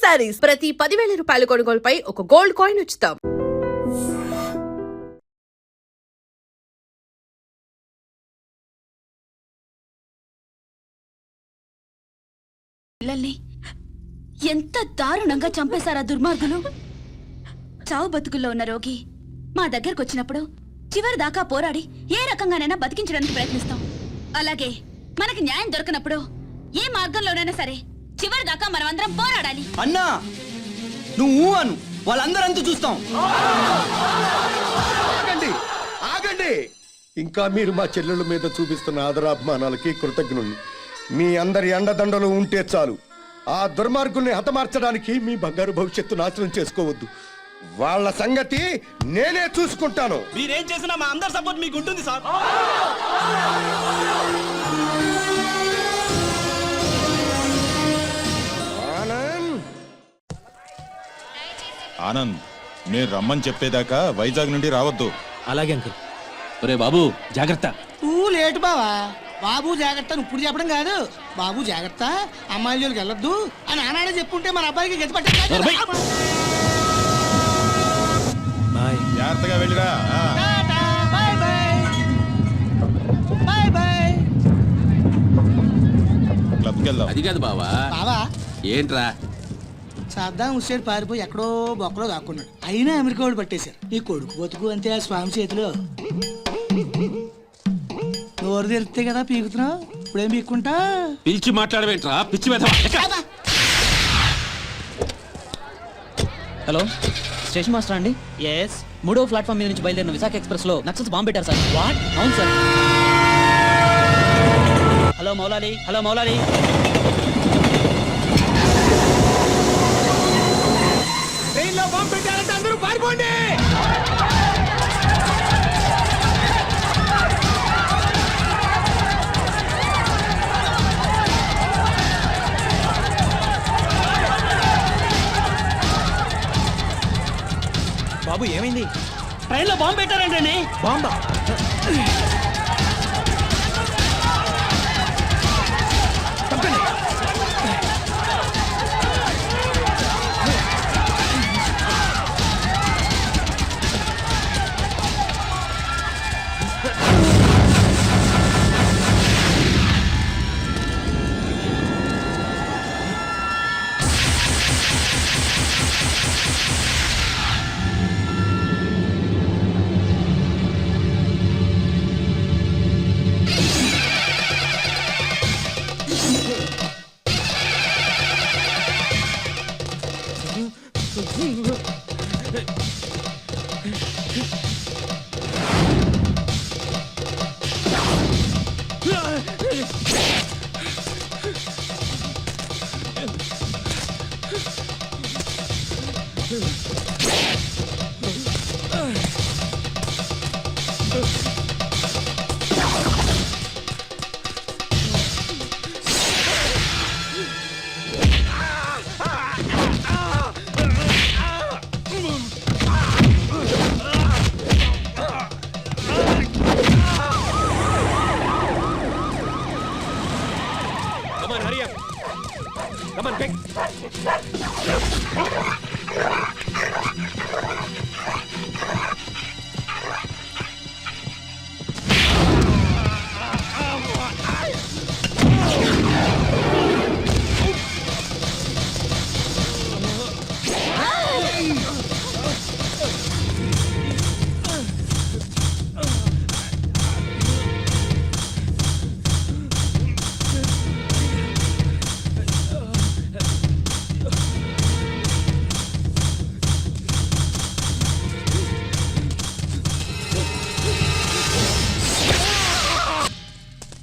శారీస్ ప్రతి 10,000 రూపాయల కొనుగోలుపై ఒక గోల్డ్ కాయిన్ ఉచితం. పిల్లల్ని ఎంత దారుణంగా చంపేశారా దుర్మార్గులు. చావు బతుకుల్లో ఉన్న రోగి మా దగ్గరకు వచ్చినప్పుడు చివరి దాకా పోరాడి ఏ రకంగానైనా బతికించడానికి ప్రయత్నిస్తాం. అలాగే మనకి న్యాయం దొరకనప్పుడు ఏ మార్గంలోనైనా సరే చివరి దాకా మనమందరం పోరాడాలి. అన్నా నువ్వు అను వాళ్ళందరంతా చూస్తాం. ఆగండి ఆగండి, ఇంకా మీరు మా చెల్లెళ్ళ మీద చూపిస్తున్న ఆదరాభిమానాలకి కృతజ్ఞుణ్ణి. మీ అందరి అండదండలు ఉంటే చాలు. ఆ దుర్మార్గుల్ని హతమార్చడానికి మీ బంగారు భవిష్యత్తు నాశనం చేసుకోవద్దు. వాళ్ళ సంగతి నేనే చూసుకుంటాను. మీరేం చేసినా మా అందరి సపోర్ట్ మీకు ఉంటుంది సార్. ఆనంద్, నేను రమ్మని చెప్పేదాకా వైజాగ్ నుండి రావద్దు. అలాగే అంకుల్. ఒరే బాబు జాగ్రత్త. నువ్వు లేటు బావా. బాబు జాగ్రత్త ఇప్పుడు చెప్పడం కాదు, బాబు జాగ్రత్త అమ్మాయిల జోలికి వెళ్ళొద్దు అని ఆనాడే చెప్పుంటే మన అబ్బాయికి గతి పట్టే. జాగ్రత్తగా వెళ్ళిరా. క్లబ్కి వెళ్దాం. అది కాదు బావా. బావా ఏంట్రా? సద్దాం హుస్సేన్ పారిపోయి ఎక్కడో బొక్కలో దాక్కున్నాడు. అయినా అమెరికా వాళ్ళు పట్టేశారు. నీ కొడుకు బతుకు అంతే ఆ స్వామి చేతిలో. నోరు తెరిస్తే కదా పీకుతున్నావు, ఇప్పుడేం పీక్కుంటా. పిలిచి మాట్లాడవేంట్రా పిచ్చి మీద. హలో, స్టేషన్ మాస్టర్ అండి? ఎస్. 3వ ప్లాట్ఫామ్ మీద నుంచి బయలుదేరిన విశాఖ ఎక్స్ప్రెస్ లో నక్సల్స్ బాంబు పెట్టారు సార్. వాట్? అవును sir. Hello Moula Ali, hello Moula Ali. ట్రైన్లో బాంబు పెట్టారంటే అందరూ పారిపోండి. బాబు ఏమైంది? ట్రైన్లో బాంబు పెట్టారంటే. బాంబా? Come on, quick.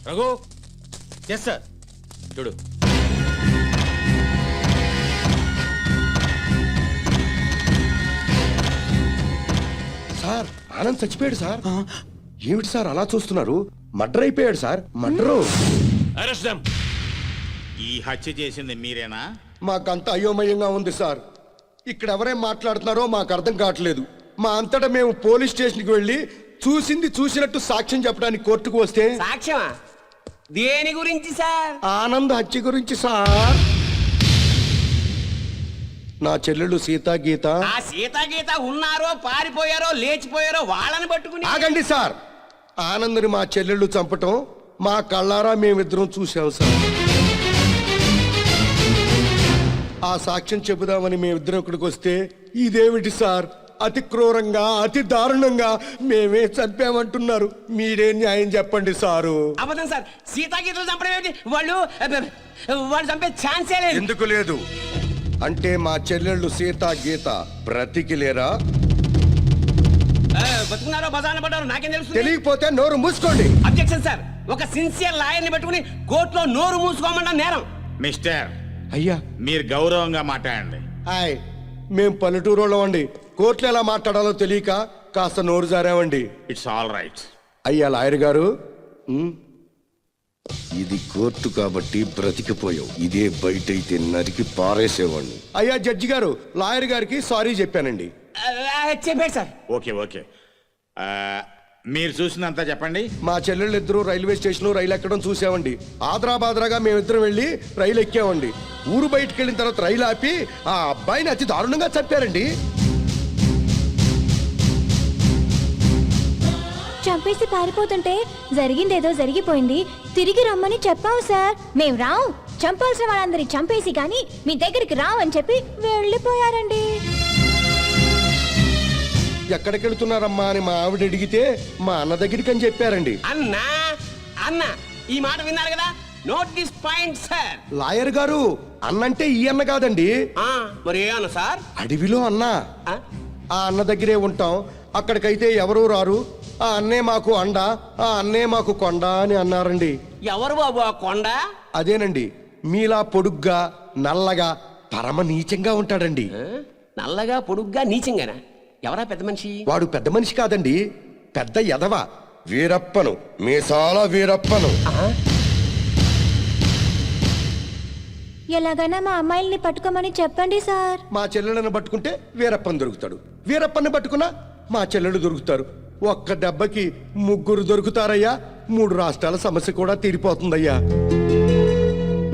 Raghu. Yes sir. చూడు. సార్, ఆనంద్ చచ్చిపోయాడు సార్. ఏమిటి సార్ అలా చూస్తున్నారు? మర్డర్ అయిపోయాడు సార్, మర్డరు. Arrest them. ఈ హత్య చేసింది మీరేనా? మాకంత అయోమయంగా ఉంది సార్. ఇక్కడ ఎవరేం మాట్లాడుతున్నారో మాకు అర్థం కావట్లేదు. మా అంతటా మేము పోలీస్ స్టేషన్కి వెళ్ళి చూసింది చూసినట్టు సాక్ష్యం చెప్పడానికి కోర్టుకు వస్తే. సాక్ష్యమా? దేని గురించి సార్? ఆనంద్ హత్య గురించి సార్. నా చెల్లెళ్ళు సీత గీత ఆ సీతాగీత ఉన్నారో పారిపోయారో లేచిపోయారో వాళ్ళని పట్టుకుని ఆగండి సార్. ఆనందని మా చెల్లెళ్ళు చంపటం మా కళ్ళారా మేమిద్దరం చూసాం సార్. ఆ సాక్ష్యం చెబుదామని మేమిద్దరం ఇక్కడికి వస్తే ఇదేమిటి సార్, అతి క్రూరంగా అతి దారుణంగా మేమే చంపామంటున్నారు. మీరే న్యాయం చెప్పండి సారు. అబద్ధం సార్, సీతాగీతలు చంపడం ఏమిటి? వాళ్ళు చంపే ఛాన్సే లేదు. ఎందుకు లేదు అంటే మా చెల్లెళ్ళు సీత గీత బ్రతికిలేరా? బతుకున్నారో బజాన పడ్డారో నాకేం తెలుసు? తెలియకపోతే నోరు మూసుకోండి. అబ్జెక్షన్ సార్, ఒక సిన్సియర్ లాయర్ని పెట్టుకుని కోర్టులో నోరు మూసుకోమన్నా నేరం. మిస్టర్, అయ్యా మీరు గౌరవంగా మాట్లాడండి. హాయ్, మేం పల్లెటూరులో అండి. కోర్టులో ఎలా మాట్లాడాలో తెలియక కాస్త నోరు జారామండి. It's all right. అయ్యా లాయర్ గారు, ఇది కోర్టు కాబట్టి బ్రతికిపోయావు. ఇదే బయట అయితే నరికి పారేసేవాడిని. అయ్యా జడ్జి గారు, లాయర్ గారికి సారీ చెప్పానండి. చెప్పాడు సార్. Okay okay. మీరు చూసినంత చెప్పండి. మా చెల్లెళ్ళు ఇద్దరు రైల్వే స్టేషన్ రైలు ఎక్కడం చూసామండి. ఆదరాబాదరాగా మేమిద్దరం వెళ్ళి రైలు ఎక్కామండి. ఊరు బయటకు వెళ్ళిన తర్వాత రైలు ఆపి ఆ అబ్బాయిని అతి దారుణంగా చంపారండి. చంపేసి పారిపోతుంటే జరిగిందేదో జరిగిపోయింది, తిరిగి రమ్మని చెప్పావు సార్. మేం రావు, చంపాల్సిన వాళ్ళందరి చంపేసి కానీ మీ దగ్గరికి రావని చెప్పి వెళ్ళిపోయారండి. ఎక్కడికి వెళుతున్నారమ్మా అని మా ఆవిడ అడిగితే మా అన్న దగ్గరికి అని చెప్పారండి. అన్న ఈ మాట విన్నారు కదా, note this point sir. Lawyer గారు, అన్నంటే ఈ అన్న కాదండి. మరి ఏ అన్న సార్? అడవిలో అన్న. ఆ అన్న దగ్గరే ఉంటాం. అక్కడికైతే ఎవరూ రారు. ఆ అన్నే మాకు అండ, ఆ అన్నే మాకు కొండ అని అన్నారండి. ఎవరు బాబు ఆ కొండ? అదేనండి, మీలా పొడుగ్గా నల్లగా పరమ నీచంగా ఉంటాడండి. నల్లగా పొడుగ్గా నీచంగానా? ఎవరా పెద్ద మనిషి? వాడు పెద్ద మనిషి కాదండి, పెద్ద ఎదవ. వీరప్పను, మీసాల వీరప్పను. ఎలాగైనా మా అమ్మాయిల్ని పట్టుకోమని చెప్పండి సార్. మా చెల్లెలను పట్టుకుంటే వీరప్పని దొరుకుతాడు, వీరప్పని పట్టుకున్నా మా చెల్లెలు దొరుకుతారు. ఒక్క దెబ్బకి ముగ్గురు దొరుకుతారయ్యా. 3 రాష్ట్రాల సమస్య కూడా తీరిపోతుందయ్యా.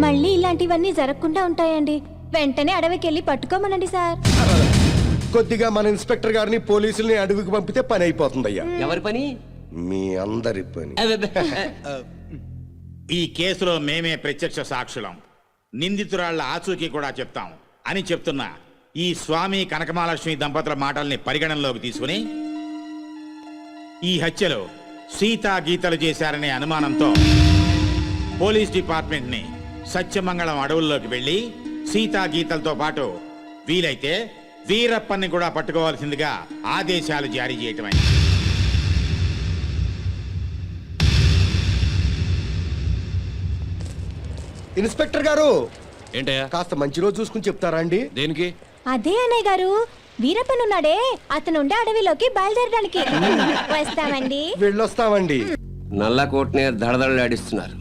మళ్ళీ ఇలాంటివన్నీ జరగకుండా ఉంటాయండి. వెంటనే అడవికి వెళ్ళి పట్టుకోమనండి సార్. కొద్దిగా మన ఇన్స్పెక్టర్ గారిని పోలీసుల్ని అడవికి పంపితే పని అయిపోతుందయ్యా. ఎవరి పని? మీ అందరి పని. ఈ కేసులో మేమే ప్రత్యక్ష సాక్షులం, నిందితురాళ్ల ఆచూకీ కూడా చెప్తాం అని చెప్తున్నా ఈ స్వామి కనకమహాలక్ష్మి దంపతుల మాటల్ని పరిగణనలోకి తీసుకుని ఈ హత్యలో సీతా గీతలు చేశారనే అనుమానంతో పోలీస్ డిపార్ట్మెంట్ ని సత్యమంగళం అడవుల్లోకి వెళ్లి సీతా గీతలతో పాటు వీలైతే వీరప్పన్ని కూడా పట్టుకోవాల్సిందిగా ఆదేశాలు జారీ చేయటమైంది. ఇన్స్పెక్టర్ గారు, ఏంటయ్యా? కాస్త మంచి రోజు చూసుకుని చెప్తారా అండి? దేనికి? అదే అన్నయ్య గారు, వీరప్పనున్నాడే అతనుండే అడవిలోకి బయలుదేరడానికి. వస్తామండి. వెళ్ళొస్తామండి. నల్లకోటనే దడదడలాడిస్తున్నారు.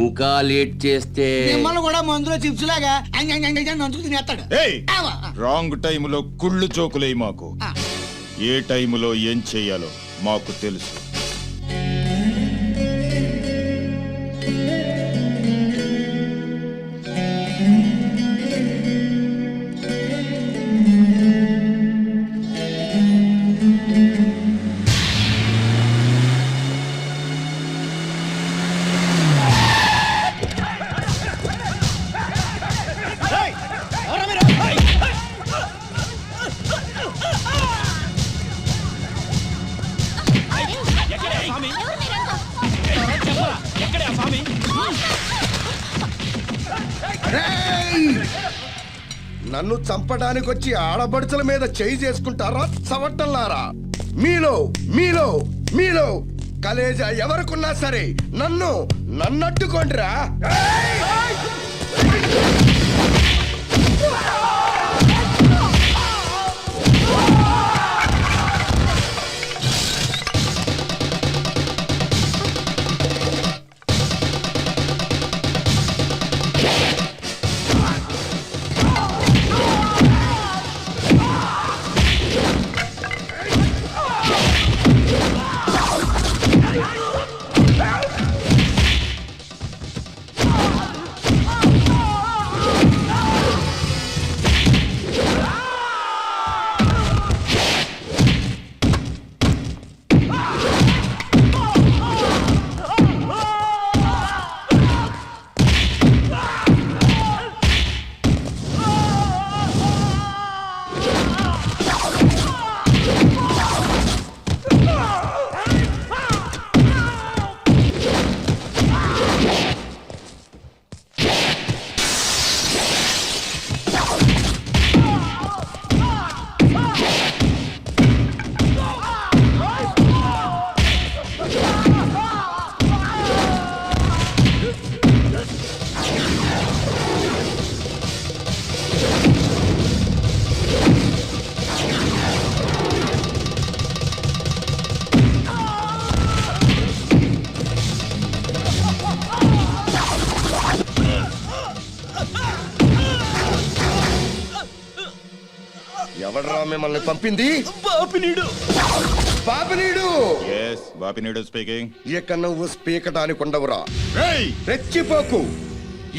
ఇంకా లేట్ చేస్తే మిమ్మల్ని కూడా మందులో చిప్స్ లాగా నంచుకు తినేస్తాడు. రాంగ్ టైములో కుళ్ళు చోకులే మాకు. ఏ టైములో ఏం చెయ్యాలో మాకు తెలుసు. నన్ను చంపడానికి వచ్చి ఆడబడుచుల మీద చేయి చేసుకుంటారా చవట్టల్లారా? మీలో మీలో మీలో కలేజా ఎవరికున్నా సరే నన్నట్టుకోండిరా. ఎవడరా మిమ్మల్ని పంపింది? Bapineedu Bapineedu yes Bapineedu speaking. ఇక నువ్వు స్పీకటానికి ఉండవురా. రెచ్చిపోకు.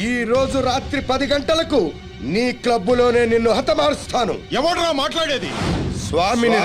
ఈ రోజు రాత్రి 10 గంటలకు నీ క్లబ్బులోనే నిన్ను హతమారుస్తాను. ఎవడ్రా మాట్లాడేది? స్వామిని.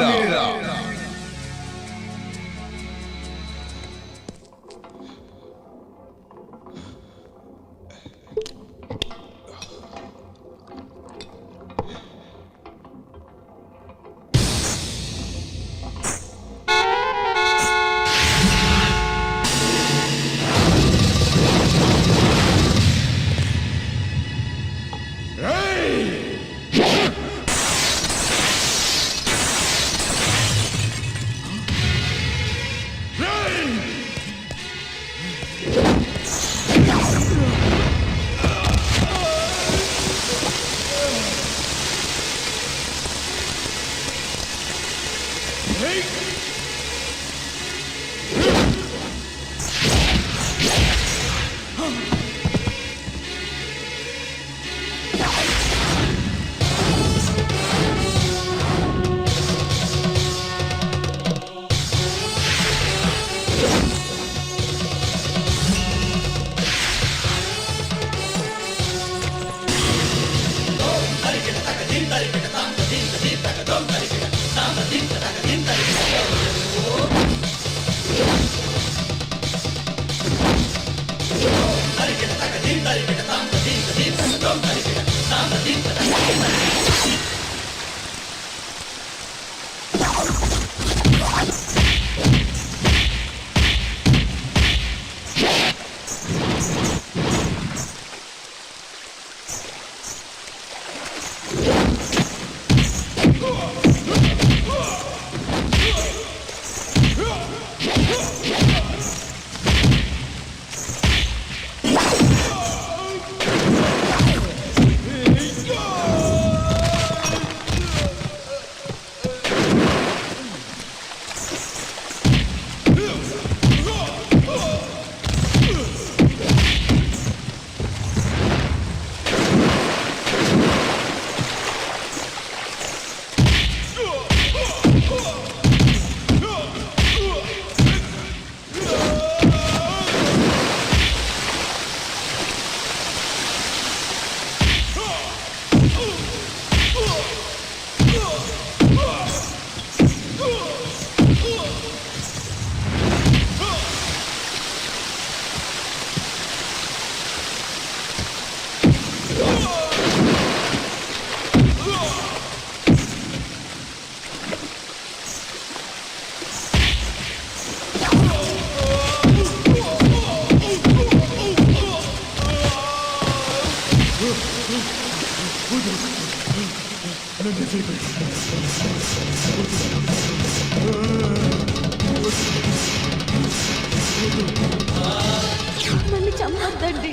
మమ్మల్ని చంపొద్దండి.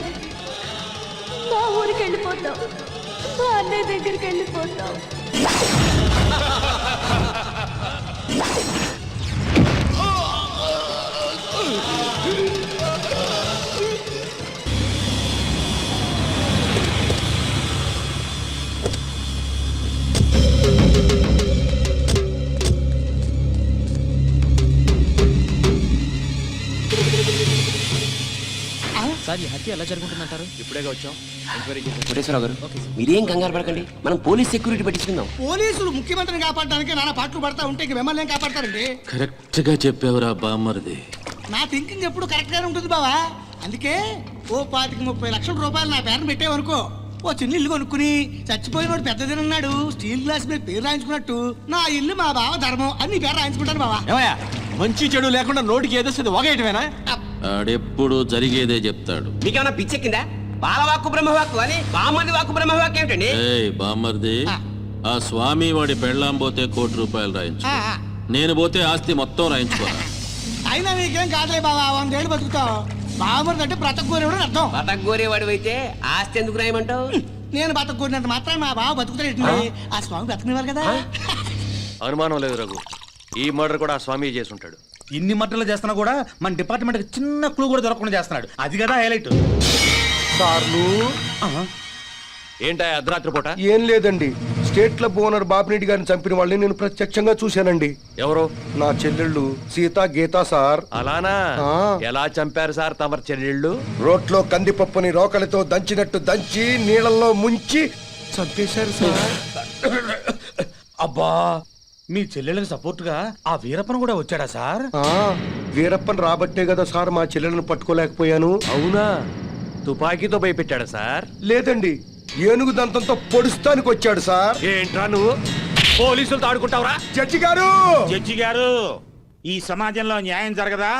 మా ఊరికి వెళ్ళిపోతాం. మా అన్నయ్య దగ్గరికి వెళ్ళిపోతాం. సార్, ఈ హత్య ఎలా జరుగుతుందంటారు? ఇప్పుడేగా వచ్చాం. కోటేశ్వరరావు గారు మీరేం కంగారు పడకండి, మనం పోలీస్ సెక్యూరిటీ పెట్టించుకుందాం. పోలీసులు ముఖ్యమంత్రిని కాపాడడానికి నానా పాటలు పడతా ఉంటే ఇంక మిమ్మల్ని ఏం కాపాడతారండి? కరెక్ట్ గా చెప్పావురా బామ్మరిది. నా థింకింగ్ ఎప్పుడు కరెక్ట్ గానే ఉంటుంది బావా. అందుకే ఓ 25-30 లక్షల రూపాయలు నా పేరుని పెట్టేవనుకో, ఓ చిన్న ఇల్లు కొనుక్కుని చచ్చిపోయినోడు పెద్దదినన్నాడు స్టీల్ గ్లాస్ మీద పేరు రాయించుకున్నట్టు నా ఇల్లు మా బావ ధర్మం అని నీ పేరు రాయించుకుంటాను బావా. ఏమయ్యా, మంచి చెడు లేకుండా నోటికి ఏదొస్తుంది ఒకేయటమేనా? ఆడెప్పుడు జరిగేదే చెప్తాడు. మీకేమన్నా పిచ్చెక్కిందా? బాలవాక్కు బ్రహ్మవాక్కు అని బామ్మది వాక్కు బ్రహ్మవాక్కు ఏమిటండి? ఏయ్ బామ్మర్ది, ఆ స్వామి వాడి పెళ్ళాం పోతే ₹1,00,00,000 రాయించు, నేను పోతే ఆస్తి మొత్తం రాయించుకోరా. అయినా నీకేం కాదులే బావా, 100 ఏళ్ళు బతుకుతావు. బావమరిది అంటే బ్రతకూరేవాడు అర్థం. బతకగోరేవాడు అయితే ఆస్తి ఎందుకు రాయమంటావు? నేను బతకూరినంత మాత్రం మా బావ బతుకుతాడు. ఆ స్వామి బతకనివ్వాలి కదా. అనుమానం లేదు రఘు, ఈ మర్డర్ కూడా ఆ స్వామి చేసి ఉంటాడు. ఇన్ని మర్డర్లు చేస్తున్నా కూడా మన డిపార్ట్మెంట్ చిన్న క్లూ కూడా దొరకకుండా చేస్తున్నాడు. అది కదా హైలైట్. సార్లు ఏంటా అర్ధరాత్రి పూట? ఏం లేదండి, స్టేట్ క్లబ్ ఓనర్ బాపిరెడ్డి గారిని చంపిన వాళ్ళని నేను ప్రత్యక్షంగా చూశానండి. ఎవరు? నా చెల్లెళ్ళు సీత గీత సార్. అలానా? ఆ. ఎలా చంపారు సార్ తమరు చెల్లెళ్ళు? రోట్లో కందిపప్పుని రోకలితో దంచినట్టు దంచి నీళ్ళల్లో ముంచి చంపేశారు సార్. అబ్బా, మీ చెల్లెళ్ళకి సపోర్ట్ గా ఆ వీరప్పన్ కూడా వచ్చాడా సార్? వీరప్పన్ రాబట్టే కదా సార్ మా చెల్లెలను పట్టుకోలేకపోయాను. అవునా? తుపాకీతో భయపెట్టాడా సార్? లేదండి, ఏనుగు దంతంతో పొడుస్తానికి వచ్చాడు సార్. ఏంట్రా నువ్వు పోలీసులతో ఆడుకుంటావురా? జడ్జి గారు, జడ్జి గారు, ఈ సమాజంలో న్యాయం జరగదా?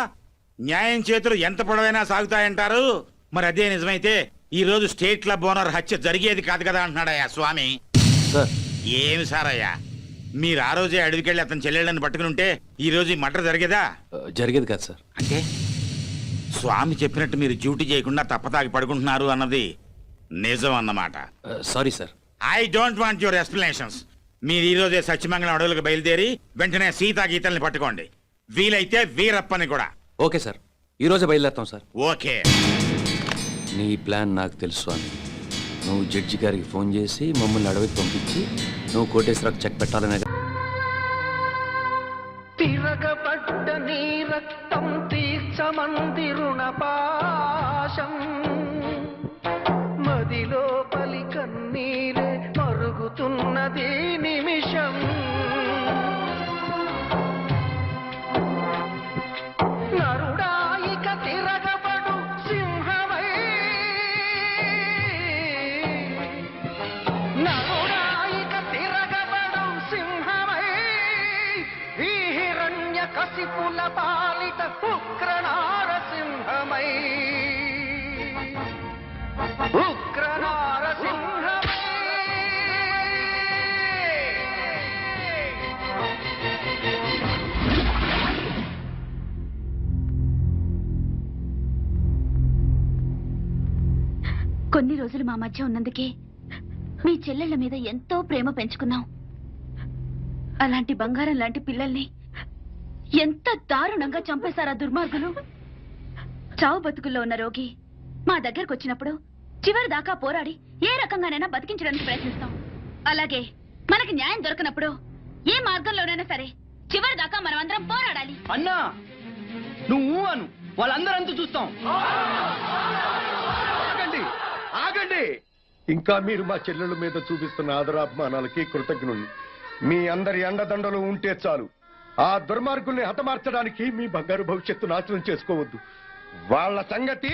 న్యాయం చేతులు ఎంత పొడవైనా సాగుతాయంటారు. మరి అదే నిజమైతే ఈ రోజు స్టేట్ క్లబ్ ఓనర్ హత్య జరిగేది కాదు కదా అంటున్నాడయ్యా స్వామి. సార్, ఏమి సార్ అయ్యా, మీరు ఆ రోజే అడవికెళ్ళి అతని చెల్లెళ్ళని పట్టుకుని ఉంటే ఈ రోజు ఈ మటర్ జరిగేదా? జరిగేది కాదు సార్. అంటే స్వామి చెప్పినట్టు మీరు డ్యూటీ చేయకుండా తప్పతాగి పడుకుంటున్నారు అన్నది నిజం అన్నమాట. Sorry sir. I don't want your explanations. మీరు ఈ రోజే సత్యమంగళం అడవులకు బయలుదేరి వెంటనే సీతా గీతల్ని పట్టుకోండి. వీలైతే వీరప్పని కూడా. ఓకే సార్, ఈ రోజే బయలుదేరుతాం సార్. ఓకే. నీ ప్లాన్ నాకు తెలుసు అని నువ్వు జడ్జి గారికి ఫోన్ చేసి మమ్మల్ని అడవికి పంపించి నువ్వు కోటేశ్వరకు చెక్ పెట్టాలనే. తిరగబడ్డ నీ రక్తం తీర్చమంది రుణపాశం, మదిలో పలి కన్నీరే మరుగుతున్నది నిమిషం. నరుడాయిక తిరగబడు సింహమై, నరుడాయిక తిరగబడు సింహమై, ఈ హిరణ్య కసిపుల పాలిత ఉగ్ర నారసింహమై, ఉగ్ర నారసింహమై. కొన్ని రోజులు మా మధ్య ఉన్నందుకే మీ చెల్లెళ్ళ మీద ఎంతో ప్రేమ పెంచుకున్నాం. అలాంటి బంగారం లాంటి పిల్లల్ని ఎంత దారుణంగా చంపేశారా దుర్మార్గులు. చావు బతుకుల్లో ఉన్న రోగి మా దగ్గరకు వచ్చినప్పుడు చివరి దాకా పోరాడి ఏ రకంగానైనా బతికించడానికి ప్రయత్నిస్తాం. అలాగే మనకి న్యాయం దొరకనప్పుడు ఏ మార్గంలోనైనా సరే చివరి దాకా మనం అందరం పోరాడాలి. అన్నా నువ్వు అను, వాళ్ళందరంతా చూస్తాం. ఆగండి, ఆగండి. ఇంకా మీరు మా చెల్లెళ్ళ మీద చూపిస్తున్న ఆదరాభిమానాలకి కృతజ్ఞుణ్ణి. మీ అందరి అండదండలు ఉంటే చాలు. ఆ దుర్మార్గుల్ని హతమార్చడానికి మీ బంగారు భవిష్యత్తు నాశనం చేసుకోవద్దు. వాళ్ళ సంగతి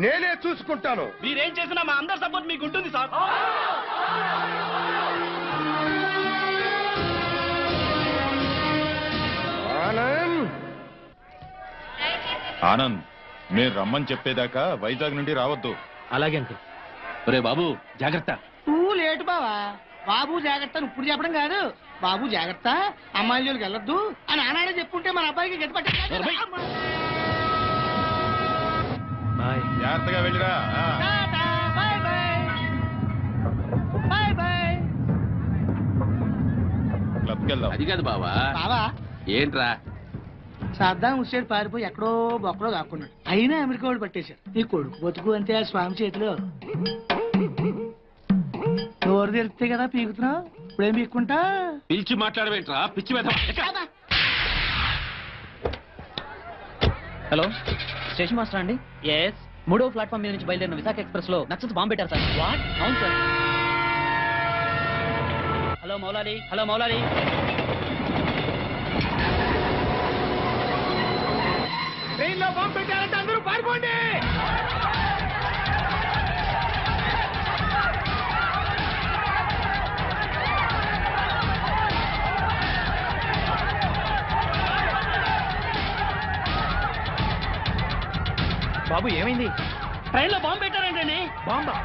నేనే చూసుకుంటాను. మీరేం చేసినా మా అందరి సపోర్ట్ మీకు ఉంటుంది సార్. ఆనంద్, ఆనంద్, మీరు రమ్మని చెప్పేదాకా వైజాగ్ నుండి రావద్దు. అలాగే అంకుల్. రే బాబు, జాగ్రత్త. నువ్వు లేటు బావా. బాబు జాగ్రత్త అని ఇప్పుడు చెప్పడం కాదు, బాబు జాగ్రత్త అమ్మాయిల జోలికి వెళ్ళొద్దు అని ఆనాడే చెప్పుంటే మన అబ్బాయికి గట్టి పట్టే. బాయ్. జాగ్రత్తగా వెళ్ళిరా. Bye bye bye bye. క్లబ్కి వెళ్దాం. అది కాదు బావా. బావా, ఏంట్రా? సద్దాం హుస్సేన్ పారిపోయి ఎక్కడో బొక్కడో కాకున్నాడు. అయినా అమెరికా వాడు పట్టేశారు. నీ కొడుకు బతుకు అంతే ఆ స్వామి చేతిలో. నోరు తెరిస్తే కదా పీకుతున్నావు, ఇప్పుడేం పీక్కుంటా. పిలిచి మాట్లాడవేంట్రా పిచ్చి మీద. హలో, స్టేషన్ మాస్టర్ అండి? ఎస్. 3వ ప్లాట్ఫామ్ మీద నుంచి బయలుదేరిన విశాఖ ఎక్స్ప్రెస్ లో నక్సల్స్ బాంబు పెట్టారు సార్. వాట్? అవును sir. Hello Moula Ali, hello Moula Ali. ట్రైన్లో బాంబు పెట్టారంటే అందరూ పారిపోండి. బాబు ఏమైంది? ట్రైన్లో బాంబు పెట్టారంటే. బాంబా?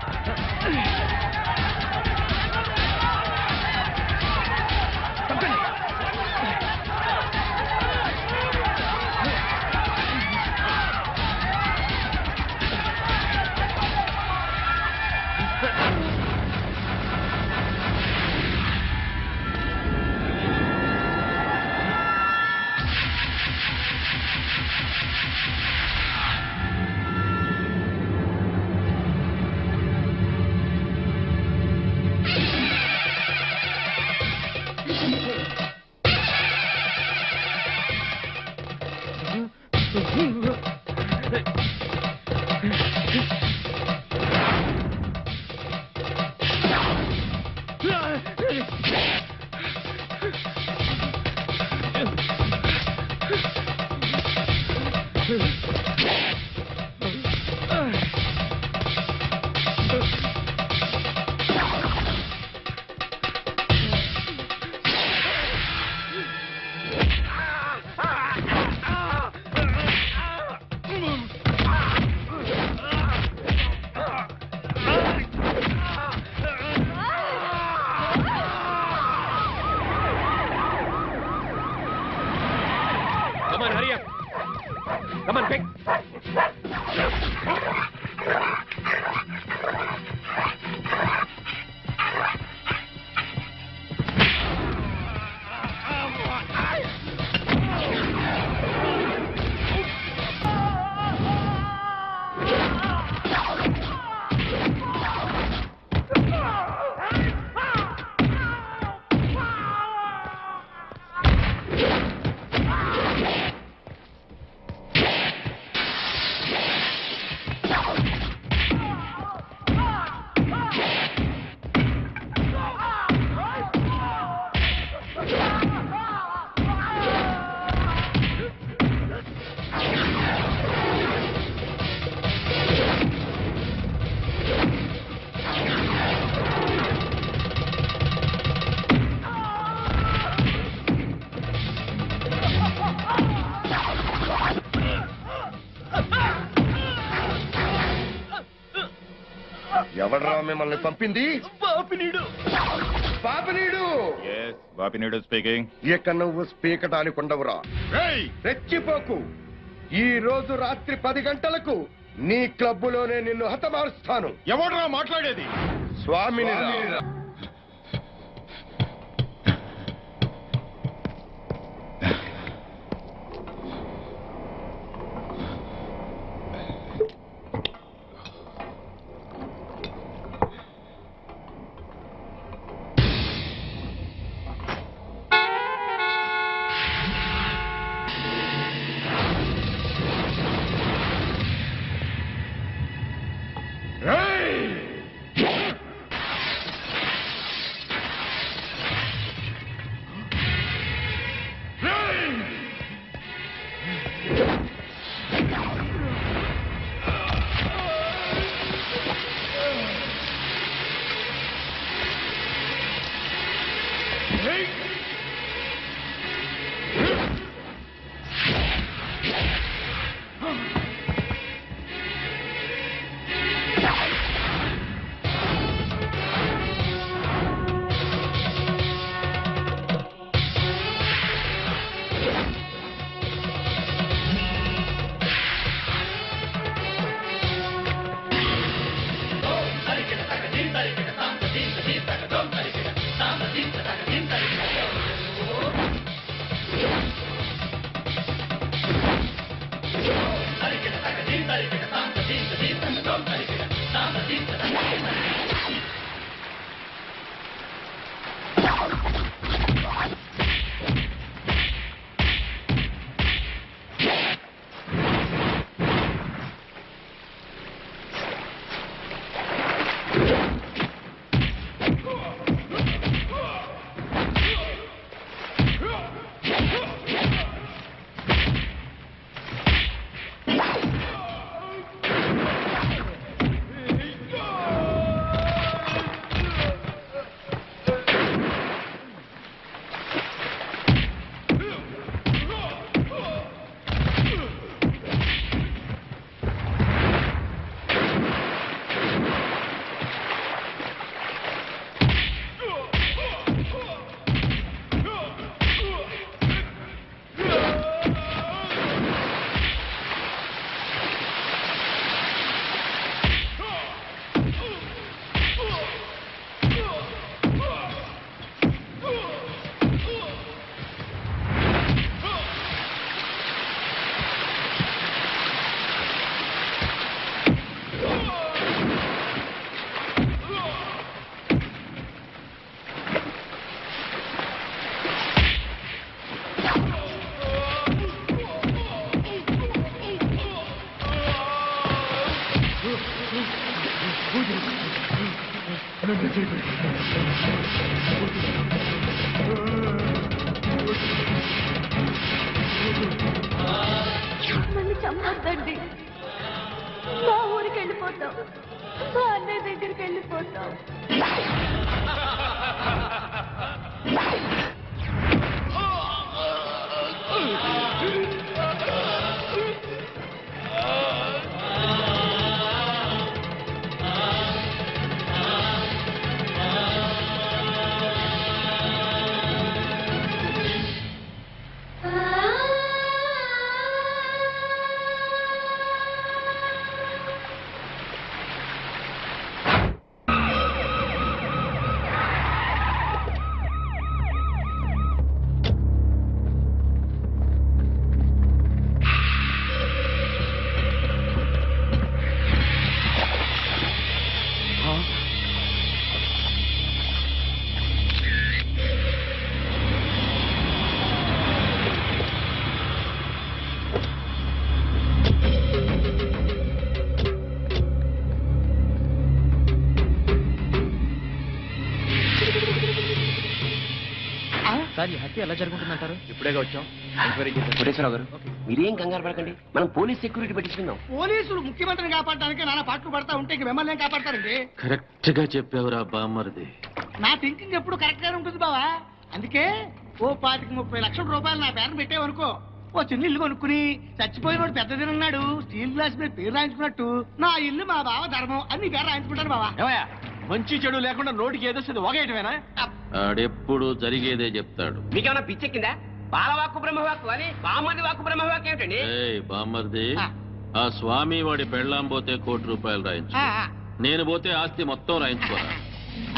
Come on, hurry up. Come on, quick. ఎవడ్రా మిమ్మల్ని పంపింది? పాపినీడు. బాపినీడు స్పీకింగ్. ఇక నువ్వు స్పీకటానికి ఉండవురా. రెచ్చిపోకు. ఈ రోజు రాత్రి 10 గంటలకు నీ క్లబ్బులోనే నిన్ను హతమారుస్తాను. ఎవడ్రా మాట్లాడేది? స్వామిని. Thank you. వెళ్ళిపోతాం. సార్ ఈ హత్య ఎలా జరుగుతుందంటారు? ఇప్పుడేగా వచ్చాం, ఎంక్వైరీ చేద్దాం. కోటేశ్వరరావు గారు మీరేం కంగారు పడకండి, మనం పోలీస్ సెక్యూరిటీ పెట్టించుకుందాం. పోలీసులు ముఖ్యమంత్రిని కాపాడడానికి నానా పాటలు పడతా ఉంటే ఇంక మిమ్మల్ని ఏం కాపాడతారండి? కరెక్ట్ గా చెప్పావురా బామ్మర్ది. నా థింకింగ్ ఎప్పుడు కరెక్ట్ గానే ఉంటుంది బావా. అందుకే ఓ 25-30 లక్షల రూపాయలు నా పేరు పెట్టేవనుకో, ఓ చిన్న ఇల్లు కొనుక్కుని చచ్చిపోయినోడు పెద్ద తిన్నాడు స్టీల్ గ్లాస్ మీద పేరు రాయించుకున్నట్టు నా ఇల్లు మా బావ ధర్మం అని నీ పేరు రాయించుకుంటాను బావా. మంచి చెడు లేకుండా నోటికి ఏదో ఒకేయటమేనా? ఆడెప్పుడు జరిగేదే చెప్తాడు. మీకేమన్నా పిచ్చెక్కిందా? బాలవాక్కు బ్రహ్మవాక్కు అని బామ్మది వాక్కు బ్రహ్మవాక్కు ఏమిటండి? ఏయ్ బామ్మర్ది, ఆ స్వామి వాడి పెళ్ళాం పోతే ₹1,00,00,000 రాయించు, నేను పోతే ఆస్తి మొత్తం రాయించుకోరా.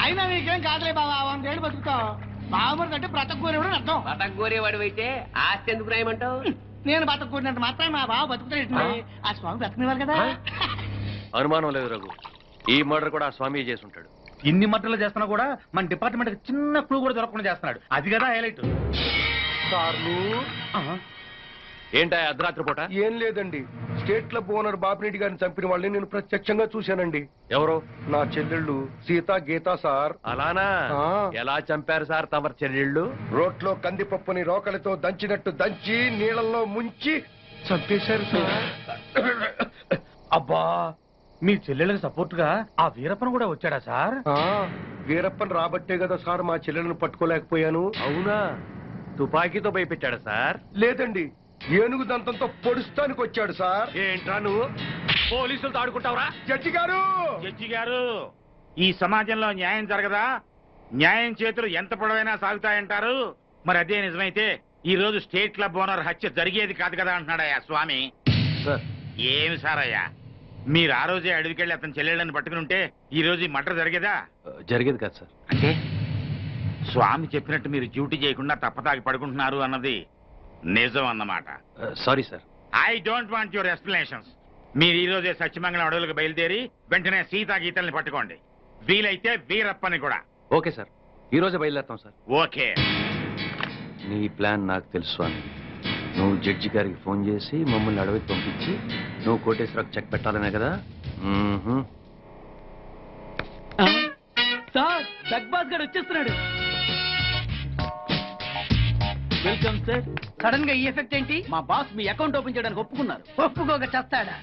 అయినా నీకేం కాదులే బావా, 100 ఏళ్ళు బతుకుతావు. బావమరిది అంటే బ్రతకూరేవాడు అర్థం. బతకగోరేవాడు అయితే ఆస్తి ఎందుకు రాయమంటావు? నేను బతకూరినంత మాత్రం మా బావ బతుకుతాడు. ఆ స్వామి బతుకునేవారు కదా. అనుమానం లేదు రఘు, ఈ మర్డర్ కూడా ఆ స్వామి చేసి ఉంటాడు. ఇన్ని మట్టలు చేస్తున్నా కూడా మన డిపార్ట్మెంట్ చిన్న క్లూ కూడా దొరకకుండా చేస్తున్నాడు. అది కదా హైలైట్. సార్లు ఏంటా అర్ధరాత్రి పూట? ఏం లేదండి, స్టేట్ క్లబ్ ఓనర్ బాపిరెడ్డి గారిని చంపిన వాళ్ళని నేను ప్రత్యక్షంగా చూశానండి. ఎవరు? నా చెల్లెళ్ళు సీత గీత సార్. అలానా? ఆ. ఎలా చంపారు సార్ తమరు చెల్లెళ్ళు? రోట్లో కందిపప్పుని రోకలితో దంచినట్టు దంచి నీళ్ళల్లో ముంచి చంపేశారు సార్. అబ్బా, మీ చెల్లెళ్ళకి సపోర్ట్ గా ఆ వీరప్పన్ కూడా వచ్చాడా సార్? వీరప్పన్ రాబట్టే కదా సార్ మా చెల్లెలను పట్టుకోలేకపోయాను. అవునా? తుపాకీతో భయపెట్టాడా సార్? లేదండి, ఏనుగు దంతంతో పొడుస్తానికి వచ్చాడు సార్. ఏంట్రా నువ్వు పోలీసులతో ఆడుకుంటావురా? జడ్జి గారు, జడ్జి గారు, ఈ సమాజంలో న్యాయం జరగదా? న్యాయం చేతులు ఎంత పొడవైనా సాగుతాయంటారు. మరి అదే నిజమైతే ఈ రోజు స్టేట్ క్లబ్ ఓనర్ హత్య జరిగేది కాదు కదా అంటున్నాడయ్యా స్వామి. సార్ ఏమి సారయ్యా, మీరు ఆ రోజే అడవికెళ్ళి అతని చెల్లెళ్ళని పట్టుకుని ఉంటే ఈ రోజు ఈ మర్డర్ జరిగేదా? జరిగేది కాదు సార్. అంటే స్వామి చెప్పినట్టు మీరు డ్యూటీ చేయకుండా తప్పతాగి పడుకుంటున్నారు అన్నది నిజం అన్నమాట. Sorry sir. I don't want your explanations. మీరు ఈ రోజే సత్యమంగళం అడవులకు బయలుదేరి వెంటనే సీతా గీతల్ని పట్టుకోండి, వీలైతే వీరప్పని కూడా. ఓకే సార్, ఈ రోజే బయలుదేరుతాం సార్. ఓకే. నీ ప్లాన్ నాకు తెలుసు అని. నువ్వు జడ్జి గారికి ఫోన్ చేసి మమ్మల్ని అడవికి పంపించి నువ్వు కోటేశ్వరకు చెక్ పెట్టాలనే కదా? సార్ జగ్బాస్ గారు వచ్చేస్తున్నాడు. Welcome sir. సడన్ గా ఈ ఎఫెక్ట్ ఏంటి? మా బాస్ మీ అకౌంట్ ఓపెన్ చేయడానికి ఒప్పుకున్నారు. ఒప్పుకోక చేస్తాడా?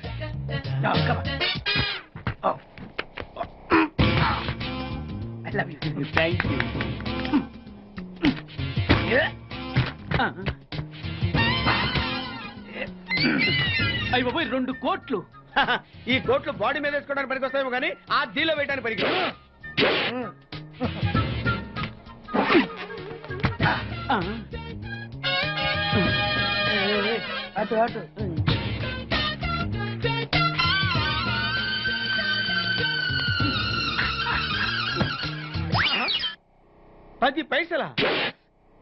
Thank you. అయ్యి బాబోయ్, 2 కోట్లు. ఈ కోట్లు బాడీ మీద వేసుకోవడానికి పనికి వస్తాయేమో కానీ ఆ డీలో వేయడానికి పనికి. అటు అటు. $10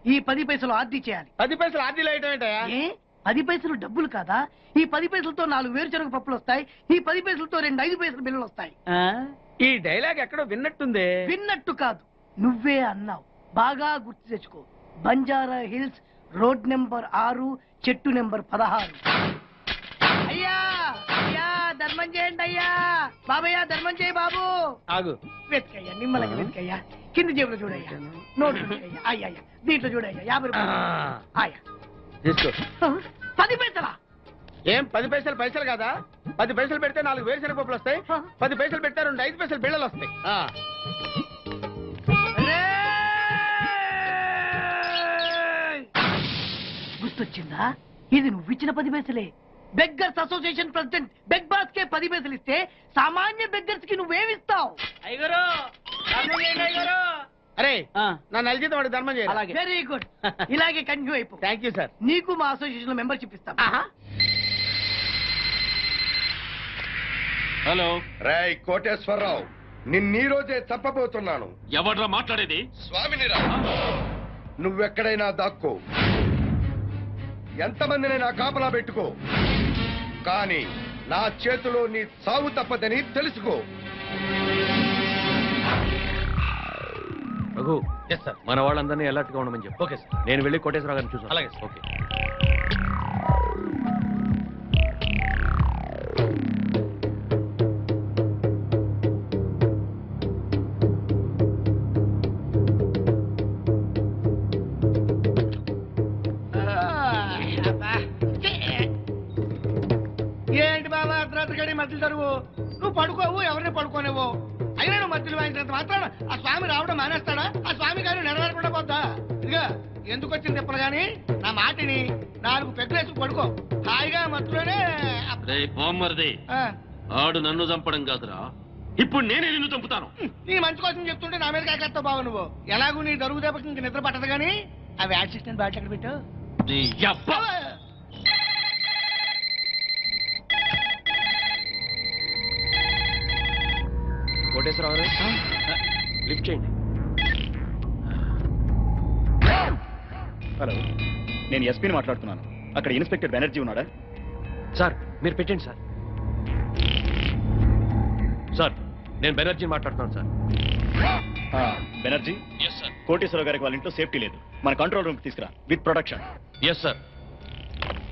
ఈ 10 పైసలు ఆర్డీ చేయాలి. 10 పైసలు ఆర్డీలో వేయటం ఏంటయ్యా? ఏ 10 పైసలు డబ్బులు కాదా? ఈ 10 పైసలతో 4 వేరుశనగ పప్పులు వస్తాయి. ఈ 10 పైసలతో 2 5 పైసలు బిల్లులు వస్తాయి. ఈ డైలాగ్ ఎక్కడో విన్నట్టుంది. విన్నట్టు కాదు, నువ్వే అన్నావు. బాగా గుర్తు తెచ్చుకో. బంజారా హిల్స్, రోడ్ నెంబర్ 6, చెట్టు నెంబర్ 16. అయ్యా అయ్యా ధర్మం చేయండి అయ్యా. బాబయ్యా ధర్మం చేయి బాబు. ఆగు. వెతుకయ్యా, నిమ్మలకి వెతుకయ్యా. కింది జేబులో చూడయ్యా, నోట్ చూడయ్యా. అయ్యా దీంట్లో చూడయ్యా, 50 రూపాయలు. అయ్యా తీసుకో. 10 పైసలా? ఏం 10 పైసలు పైసలు కాదా? 10 పైసలు పెడితే 4 వేరుశనగ పప్పులు వస్తాయి, 10 పైసలు పెడితే 2 5 పైసలు బిళ్ళలు వస్తాయి. గుర్తొచ్చిందా? ఇది నువ్వు ఇచ్చిన 10 పైసలే. Beggars association president beg boss కే 10 పైసలు ఇస్తే సామాన్య బెగ్గర్స్ కి నువ్వేమిస్తావు? అయ్యగారు ధర్మం చేయండి అయ్యగారు. అరే నా నెల జీతం వాడికి ధర్మం చేయాలి. Very good. ఇలాగే కంటిన్యూ అయిపో. Thank you sir. నీకు మా అసోసియేషన్ లో మెంబర్షిప్ ఇస్తాం. హలో, రేయ్ కోటేశ్వరరావు, నిన్నీ రోజే చంపబోతున్నాను. ఎవడ్రా మాట్లాడేది? స్వామినిరా, నువ్వెక్కడైనా దాక్కో, ఎంతమందినైనా కాపలా పెట్టుకో, కానీ నా చేతిలో నీ సావు తప్పదని తెలుసుకో. రఘు, ఎస్ సార్, మన వాళ్ళందరినీ అలర్ట్ గా ఉండమని చెప్పు. Okay sir. నేను వెళ్ళి కోటేశ్వరరావు గారిని చూసాను. అలాగే. ఓకే. ఏంటి బాబా అర్ధరాత్రి గడి మధ్యలో తరువు? నువ్వు పడుకోవు, ఎవరిని పడుకోనేవో. అయినా నువ్వు మధ్యలో వాయించినంత మాత్రాన ఆ స్వామి రావడం మానేస్తాడా? ఆ స్వామి గారు నెరవేరకుండా పోద్దా? ఇదిగా ఎందుకు వచ్చింది తిప్పలు గాని నా మాటిని 4 పెగ్గులేసి పడుకో హాయిగా. మధ్యలోనే రే బామ్మర్ది, ఆడు నన్ను చంపడం కాదురా, ఇప్పుడు నేనే నిన్ను చంపుతాను. నీ మంచి కోసం చెప్తుంటే నా మీద కాకేస్తావు బాబు నువ్వు. ఎలాగూ నీ దరుగు దెబ్బకి ఇంక నిద్ర పట్టదు గానీ అవి యాక్సిడెంట్ బ్యాట్ ఎక్కడ పెట్టావు? నీ యబ్బ. కోటేశ్వరరావు గారు, లిఫ్ట్ చేయండి. హలో, నేను ఎస్పీని మాట్లాడుతున్నాను. అక్కడ ఇన్స్పెక్టర్ బెనర్జీ ఉన్నాడా? సార్ మీరు పెట్టండి సార్. సార్ నేను బెనర్జీ మాట్లాడుతున్నాను సార్. బెనర్జీ, కోటేశ్వరరావు గారికి వాళ్ళ ఇంట్లో సేఫ్టీ లేదు. మన కంట్రోల్ రూమ్ తీసుకురా విత్ ప్రొటెక్షన్. Yes sir.